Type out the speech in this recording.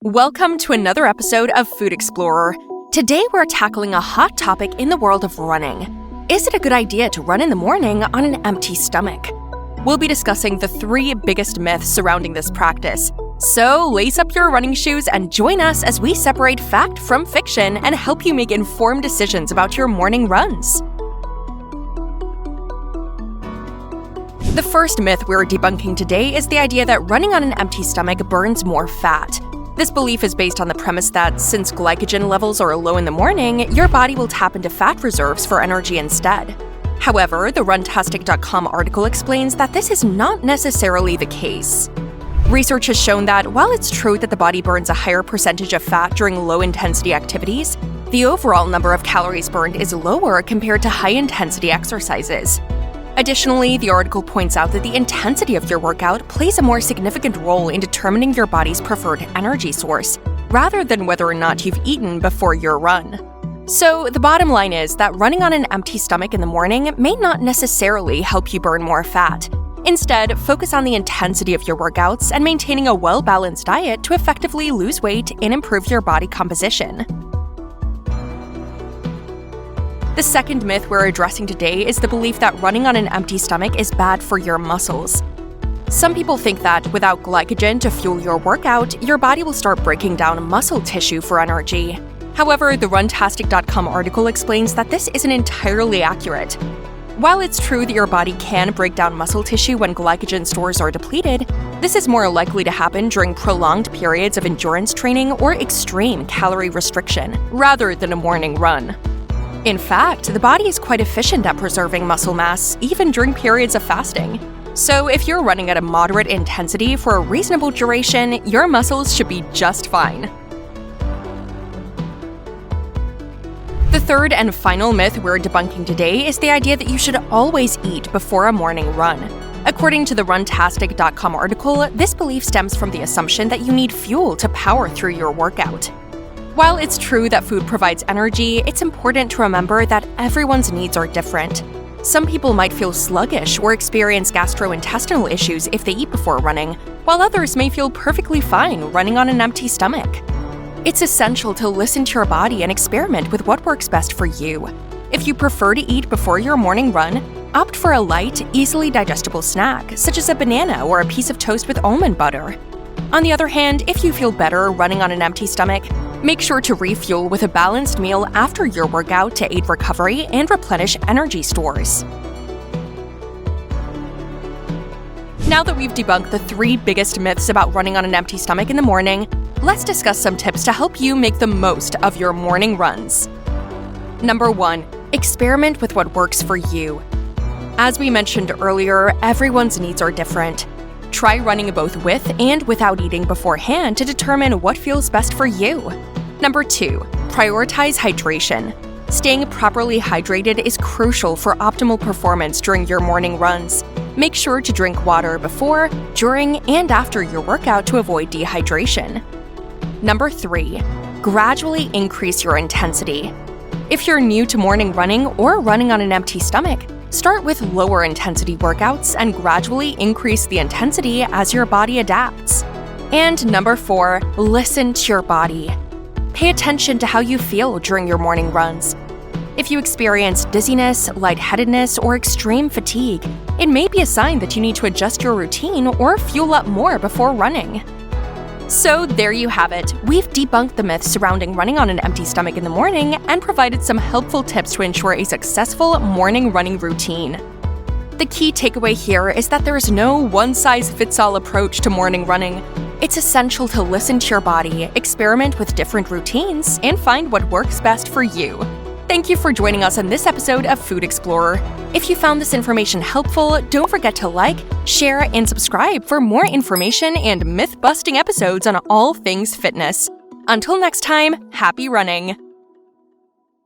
Welcome to another episode of Food Explorer. Today we're tackling a hot topic in the world of running. Is it a good idea to run in the morning on an empty stomach? We'll be discussing the 3 biggest myths surrounding this practice. So lace up your running shoes and join us as we separate fact from fiction and help you make informed decisions about your morning runs. The first myth we're debunking today is the idea that running on an empty stomach burns more fat. This belief is based on the premise that since glycogen levels are low in the morning, your body will tap into fat reserves for energy instead. However, the Runtastic.com article explains that this is not necessarily the case. Research has shown that while it's true that the body burns a higher percentage of fat during low-intensity activities, the overall number of calories burned is lower compared to high-intensity exercises. Additionally, the article points out that the intensity of your workout plays a more significant role in determining your body's preferred energy source, rather than whether or not you've eaten before your run. So, the bottom line is that running on an empty stomach in the morning may not necessarily help you burn more fat. Instead, focus on the intensity of your workouts and maintaining a well-balanced diet to effectively lose weight and improve your body composition. The second myth we're addressing today is the belief that running on an empty stomach is bad for your muscles. Some people think that without glycogen to fuel your workout, your body will start breaking down muscle tissue for energy. However, the Runtastic.com article explains that this isn't entirely accurate. While it's true that your body can break down muscle tissue when glycogen stores are depleted, this is more likely to happen during prolonged periods of endurance training or extreme calorie restriction, rather than a morning run. In fact, the body is quite efficient at preserving muscle mass, even during periods of fasting. So if you're running at a moderate intensity for a reasonable duration, your muscles should be just fine. The third and final myth we're debunking today is the idea that you should always eat before a morning run. According to the Runtastic.com article, this belief stems from the assumption that you need fuel to power through your workout. While it's true that food provides energy, it's important to remember that everyone's needs are different. Some people might feel sluggish or experience gastrointestinal issues if they eat before running, while others may feel perfectly fine running on an empty stomach. It's essential to listen to your body and experiment with what works best for you. If you prefer to eat before your morning run, opt for a light, easily digestible snack, such as a banana or a piece of toast with almond butter. On the other hand, if you feel better running on an empty stomach, make sure to refuel with a balanced meal after your workout to aid recovery and replenish energy stores. Now that we've debunked the 3 biggest myths about running on an empty stomach in the morning, let's discuss some tips to help you make the most of your morning runs. Number 1. Experiment with what works for you. As we mentioned earlier, everyone's needs are different. Try running both with and without eating beforehand to determine what feels best for you. Number 2. Prioritize hydration. Staying properly hydrated is crucial for optimal performance during your morning runs. Make sure to drink water before, during, and after your workout to avoid dehydration. Number 3. Gradually increase your intensity. If you're new to morning running or running on an empty stomach, start with lower intensity workouts and gradually increase the intensity as your body adapts. And number 4, listen to your body. Pay attention to how you feel during your morning runs. If you experience dizziness, lightheadedness, or extreme fatigue, it may be a sign that you need to adjust your routine or fuel up more before running. So there you have it. We've debunked the myths surrounding running on an empty stomach in the morning and provided some helpful tips to ensure a successful morning running routine. The key takeaway here is that there is no one-size-fits-all approach to morning running. It's essential to listen to your body, experiment with different routines, and find what works best for you. Thank you for joining us on this episode of Food Explorer. If you found this information helpful, don't forget to like, share, and subscribe for more information and myth-busting episodes on all things fitness. Until next time, happy running!